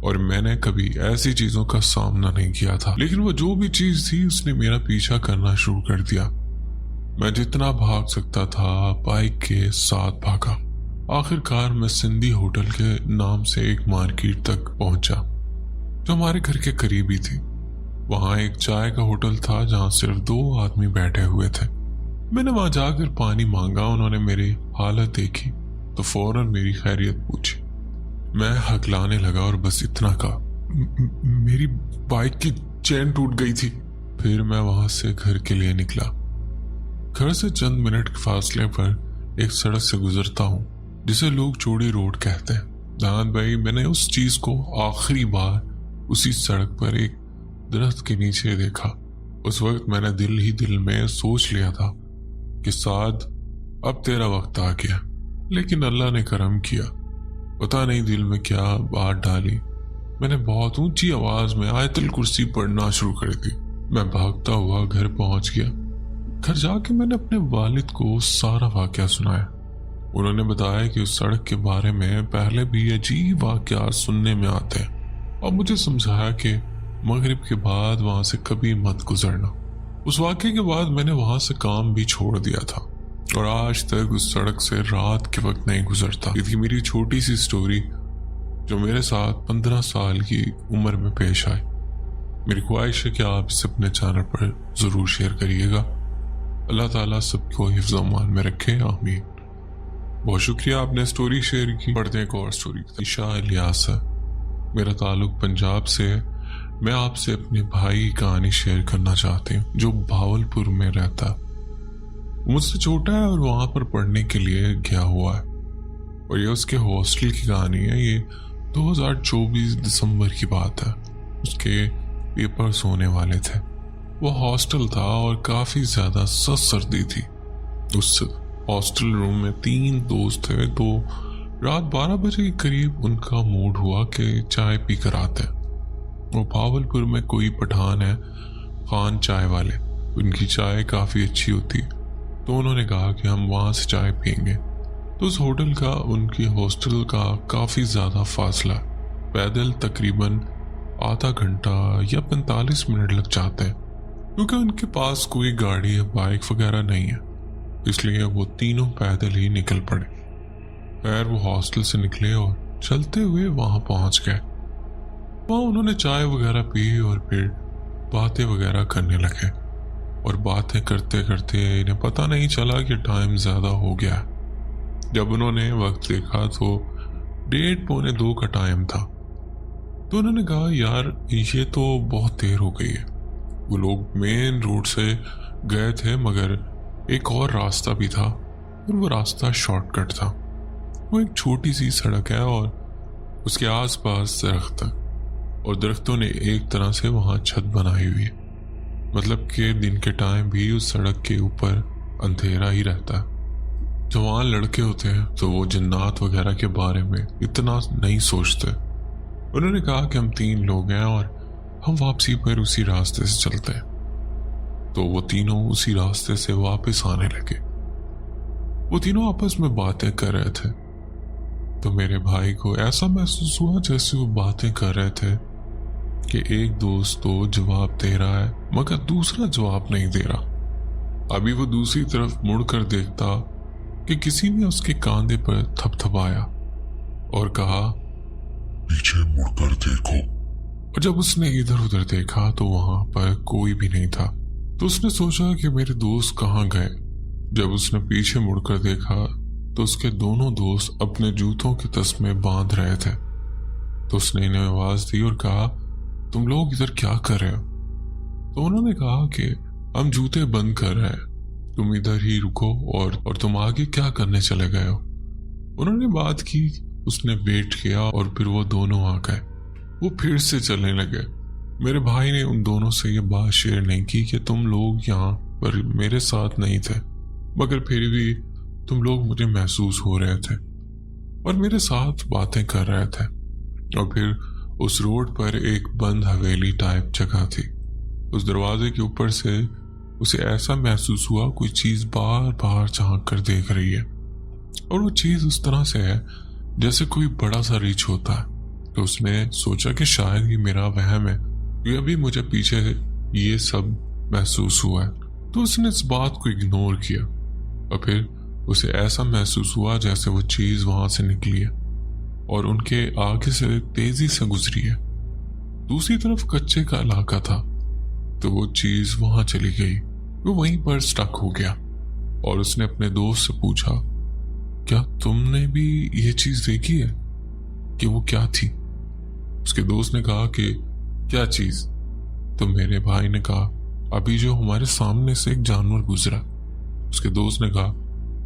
اور میں نے کبھی ایسی چیزوں کا سامنا نہیں کیا تھا، لیکن وہ جو بھی چیز تھی اس نے میرا پیچھا کرنا شروع کر دیا۔ میں جتنا بھاگ سکتا تھا بائک کے ساتھ بھاگا۔ آخر کار میں سندھی ہوٹل کے نام سے ایک مارکیٹ تک پہنچا جو ہمارے گھر کے قریب ہی تھی۔ وہاں ایک چائے کا ہوٹل تھا جہاں صرف 2 آدمی بیٹھے ہوئے تھے۔ میں نے وہاں جا کر پانی مانگا۔ انہوں نے میری حالت دیکھی تو فوراً میری خیریت پوچھی۔ میں ہکلانے لگا اور بس اتنا کہا، میری بائک کی چین ٹوٹ گئی تھی۔ پھر میں وہاں سے گھر کے لیے نکلا۔ گھر سے چند منٹ کے فاصلے پر ایک سڑک سے گزرتا ہوں جسے لوگ چوڑی روڈ کہتے ہیں۔ دان بھائی، میں نے اس چیز کو آخری بار اسی سڑک پر ایک درخت کے نیچے دیکھا۔ اس وقت میں نے دل میں سوچ لیا تھا کہ سعد، اب تیرا وقت آ گیا، لیکن اللہ نے کرم کیا۔ پتہ نہیں دل میں کیا بات ڈالی، میں نے بہت اونچی آواز میں آیت الکرسی پڑھنا شروع کر دی۔ میں بھاگتا ہوا گھر پہنچ گیا۔ گھر جا کے میں نے اپنے والد کو سارا واقعہ سنایا۔ انہوں نے بتایا کہ اس سڑک کے بارے میں پہلے بھی عجیب واقعات سننے میں آتے ہیں، اور مجھے سمجھایا کہ مغرب کے بعد وہاں سے کبھی مت گزرنا۔ اس واقعے کے بعد میں نے وہاں سے کام بھی چھوڑ دیا تھا اور آج تک اس سڑک سے رات کے وقت نہیں گزرتا۔ یہ تھی میری چھوٹی سی سٹوری جو میرے ساتھ 15 سال کی عمر میں پیش آئی۔ میری خواہش ہے کہ آپ اسے اپنے چینل پر ضرور شیئر کریے گا۔ اللہ تعالیٰ سب کو حفظ و امان میں رکھے، آمین۔ بہت شکریہ آپ نے سٹوری شیئر کی۔ پڑھتے ہیں ایک اور سٹوری۔ شاہ الیاس ہے، میرا تعلق پنجاب سے ہے۔ میں آپ سے اپنے بھائی کی کہانی شیئر کرنا چاہتی ہوں جو بھاول پور میں رہتا ہے۔ وہ مجھ سے چھوٹا ہے اور وہاں پر پڑھنے کے لیے گیا ہوا ہے، اور یہ اس کے ہاسٹل کی کہانی ہے۔ یہ 2024 دسمبر کی بات ہے۔ اس کے پیپرز ہونے والے تھے۔ وہ ہاسٹل تھا اور کافی زیادہ سخت سردی تھی۔ اس ہاسٹل روم میں 3 دوست تھے، تو رات 12 بجے کے قریب ان کا موڈ ہوا کہ چائے پی کر آتے۔ وہ بھاول پور میں کوئی پٹھان ہے، خان چائے والے، ان کی چائے کافی اچھی ہوتی، تو انہوں نے کہا کہ ہم وہاں سے چائے پئیں گے۔ تو اس ہوٹل کا ان کی ہاسٹل کا کافی زیادہ فاصلہ، پیدل تقریباً آدھا گھنٹہ یا 45 منٹ لگ جاتے ہیں، کیونکہ ان کے پاس کوئی گاڑی یا بائک وغیرہ نہیں ہے، اس لیے وہ تینوں پیدل ہی نکل پڑے۔ خیر، وہ ہاسٹل سے نکلے اور چلتے ہوئے وہاں پہنچ گئے۔ وہاں انہوں نے چائے وغیرہ پی اور پھر باتیں وغیرہ کرنے لگے، اور باتیں کرتے کرتے انہیں پتہ نہیں چلا کہ ٹائم زیادہ ہو گیا۔ جب انہوں نے وقت دیکھا تو 1:30 پونے 2 کا ٹائم تھا، تو انہوں نے کہا یار یہ تو بہت دیر ہو گئی ہے۔ وہ لوگ مین روڈ سے گئے تھے مگر ایک اور راستہ بھی تھا، اور وہ راستہ شارٹ کٹ تھا۔ وہ ایک چھوٹی سی سڑک ہے اور اس کے آس پاس درخت، اور درختوں نے ایک طرح سے وہاں چھت بنائی ہوئی ہے، مطلب کہ دن کے ٹائم بھی اس سڑک کے اوپر اندھیرا ہی رہتا ہے۔ جوان لڑکے ہوتے ہیں تو وہ جنات وغیرہ کے بارے میں اتنا نہیں سوچتے۔ انہوں نے کہا کہ ہم 3 لوگ ہیں اور ہم واپسی پر اسی راستے سے چلتے ہیں، تو وہ تینوں اسی راستے سے واپس آنے لگے۔ وہ تینوں آپس میں باتیں کر رہے تھے، تو میرے بھائی کو ایسا محسوس ہوا جیسے وہ باتیں کر رہے تھے کہ ایک دوست تو جواب دے رہا ہے مگر دوسرا جواب نہیں دے رہا۔ ابھی وہ دوسری طرف مڑ کر دیکھتا کہ کسی نے اس کے کاندھے پر تھپ تھپایا اور کہا پیچھے مڑ کر دیکھو۔ اور جب اس نے ادھر ادھر دیکھا تو وہاں پر کوئی بھی نہیں تھا، تو اس نے سوچا کہ میرے دوست کہاں گئے۔ جب اس نے پیچھے مڑ کر دیکھا تو اس کے دونوں دوست اپنے جوتوں کے تسمے باندھ رہے تھے، تو اس نے انہیں آواز دی اور کہا تم لوگ ادھر کیا کر رہے ہو؟ تو انہوں نے کہا کہ ہم جوتے بند کر رہے ہیں، تم ادھر ہی رکو، اور تم آگے کیا کرنے چلے گئے ہو؟ انہوں نے بات کی، اس نے ویٹ کیا اور پھر وہ دونوں آ گئے۔ وہ پھر سے چلنے لگے۔ میرے بھائی نے ان دونوں سے یہ بات شیئر نہیں کی کہ تم لوگ یہاں پر میرے ساتھ نہیں تھے، مگر پھر بھی تم لوگ مجھے محسوس ہو رہے تھے اور میرے ساتھ باتیں کر رہے تھے۔ اور پھر اس روڈ پر ایک بند حویلی ٹائپ جگہ تھی۔ اس دروازے کے اوپر سے اسے ایسا محسوس ہوا کوئی چیز بار بار جھانک کر دیکھ رہی ہے، اور وہ چیز اس طرح سے ہے جیسے کوئی بڑا سا ریچھ ہوتا ہے، تو اس نے سوچا کہ شاید یہ میرا وہم ہے، یہ ابھی مجھے پیچھے یہ سب محسوس ہوا ہے، تو اس نے اس بات کو اگنور کیا اور پھر اسے ایسا محسوس ہوا جیسے وہ چیز وہاں سے نکلی ہے اور ان کے آگے سے تیزی سے گزری ہے۔ دوسری طرف کچے کا علاقہ تھا تو وہ چیز وہاں چلی گئی، وہ وہیں پر سٹک ہو گیا اور اس نے اپنے دوست سے پوچھا کیا تم نے بھی یہ چیز دیکھی ہے کہ وہ کیا تھی؟ اس کے دوست نے کہا کہ کیا چیز؟ تو میرے بھائی نے کہا ابھی جو ہمارے سامنے سے ایک جانور گزرا۔ اس کے دوست نے کہا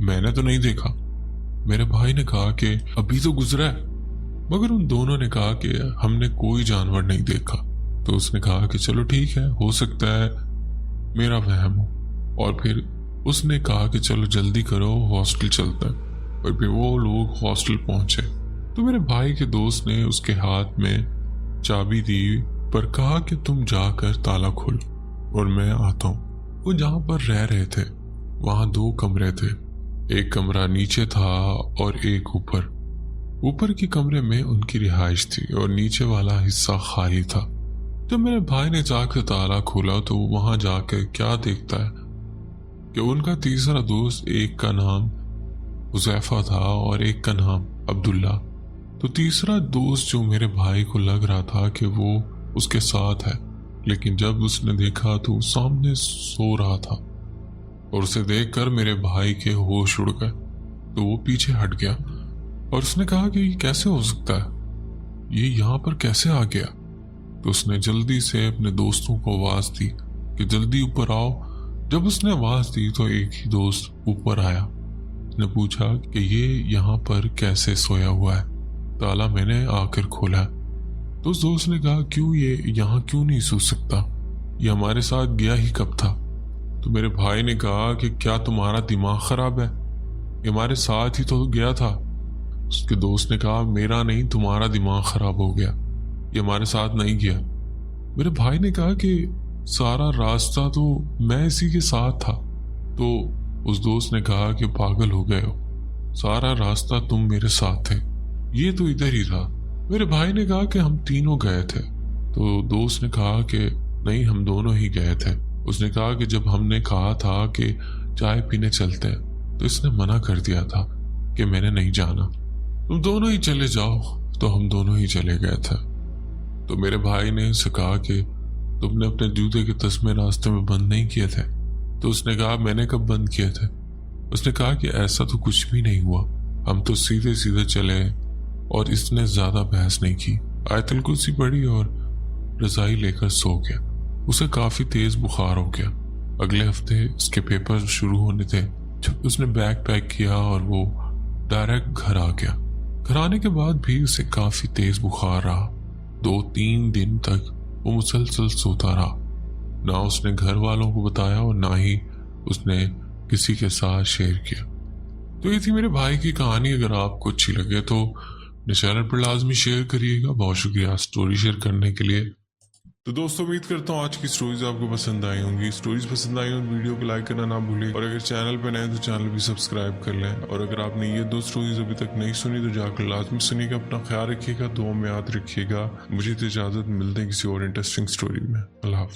میں نے تو نہیں دیکھا۔ میرے بھائی نے کہا کہ ابھی تو گزرا ہے، مگر ان دونوں نے کہا کہ ہم نے کوئی جانور نہیں دیکھا۔ تو اس نے کہا کہ چلو ٹھیک ہے، ہو سکتا ہے میرا وہم ہو، اور پھر اس نے کہا کہ چلو جلدی کرو، ہاسٹل چلتا ہے۔ اور پھر وہ لوگ ہاسٹل پہنچے تو میرے بھائی کے دوست نے اس کے ہاتھ میں چابی دی پر کہا کہ تم جا کر تالا کھول اور میں آتا ہوں۔ وہ جہاں پر رہ رہے تھے وہاں 2 کمرے تھے، ایک کمرہ نیچے تھا اور ایک اوپر۔ اوپر کے کمرے میں ان کی رہائش تھی اور نیچے والا حصہ خالی تھا۔ جب میرے بھائی نے جا کر تالا کھولا تو وہاں جا کر کیا دیکھتا ہے کہ ان کا تیسرا دوست، ایک کا نام حذیفہ تھا اور ایک کا نام عبداللہ، تو تیسرا دوست جو میرے بھائی کو لگ رہا تھا کہ وہ اس کے ساتھ ہے، لیکن جب اس نے دیکھا تو سامنے سو رہا تھا اور اسے دیکھ کر میرے بھائی کے ہوش اڑ گئے تو وہ پیچھے ہٹ گیا اور اس نے کہا کہ یہ کیسے ہو سکتا ہے، یہ یہاں پر کیسے آ گیا؟ تو اس نے جلدی سے اپنے دوستوں کو آواز دی کہ جلدی اوپر آؤ۔ جب اس نے آواز دی تو ایک ہی دوست اوپر آیا۔ اس نے پوچھا کہ یہ یہاں پر کیسے سویا ہوا ہے، تالا میں نے آ کر کھولا ہے۔ تو اس دوست نے کہا کیوں، یہ یہاں کیوں نہیں سو سکتا، یہ ہمارے ساتھ گیا ہی کب تھا؟ تو میرے بھائی نے کہا کہ کیا تمہارا دماغ خراب ہے، یہ ہمارے ساتھ ہی تو گیا تھا۔ اس کے دوست نے کہا میرا نہیں، تمہارا دماغ خراب ہو گیا، یہ ہمارے ساتھ نہیں گیا۔ میرے بھائی نے کہا کہ سارا راستہ تو میں اسی کے ساتھ تھا۔ تو اس دوست نے کہا کہ پاگل ہو گئے ہو، سارا راستہ تم میرے ساتھ تھے، یہ تو ادھر ہی تھا۔ میرے بھائی نے کہا کہ ہم تینوں گئے تھے۔ تو دوست نے کہا کہ نہیں، ہم دونوں ہی گئے تھے۔ اس نے کہا کہ جب ہم نے کہا تھا کہ چائے پینے چلتے ہیں تو اس نے منع کر دیا تھا کہ میں نے نہیں جانا، تم دونوں ہی چلے جاؤ، تو ہم دونوں ہی چلے گئے تھے۔ تو میرے بھائی نے اسے کہا کہ تم نے اپنے جوتے کے تسمے راستے میں بند نہیں کیے تھے؟ تو اس نے کہا میں نے کب بند کیے تھے؟ اس نے کہا کہ ایسا تو کچھ بھی نہیں ہوا، ہم تو سیدھے سیدھے چلے اور اس نے زیادہ بحث نہیں کی، آیت الکرسی پڑھی اور رضائی لے کر سو گیا۔ اسے کافی تیز بخار ہو گیا۔ اگلے ہفتے اس کے پیپر شروع ہونے تھے جب اس نے بیگ پیک کیا اور وہ ڈائریکٹ گھر آ گیا۔ گھر آنے کے بعد بھی اسے کافی تیز بخار رہا، 2-3 دن تک وہ مسلسل سوتا رہا۔ نہ اس نے گھر والوں کو بتایا اور نہ ہی اس نے کسی کے ساتھ شیئر کیا۔ تو یہ تھی میرے بھائی کی کہانی۔ اگر آپ کو اچھی لگے تو میرے چینل پر لازمی شیئر کریے گا۔ بہت شکریہ سٹوری شیئر کرنے کے لیے۔ تو دوستوں امید کرتا ہوں آج کی سٹوریز آپ کو پسند آئی ہوں گی۔ سٹوریز پسند آئی ہوں تو ویڈیو کو لائک کرنا نہ بھولیں، اور اگر چینل پہ نئے تو چینل بھی سبسکرائب کر لیں، اور اگر آپ نے یہ 2 سٹوریز ابھی تک نہیں سنی تو جا کر لازمی سنیے گا۔ اپنا خیال رکھیے گا، دعاؤں میں یاد رکھیے گا۔ مجھے اجازت، ملتے ہیں کسی اور انٹرسٹنگ سٹوری میں۔ اللہ حافظ۔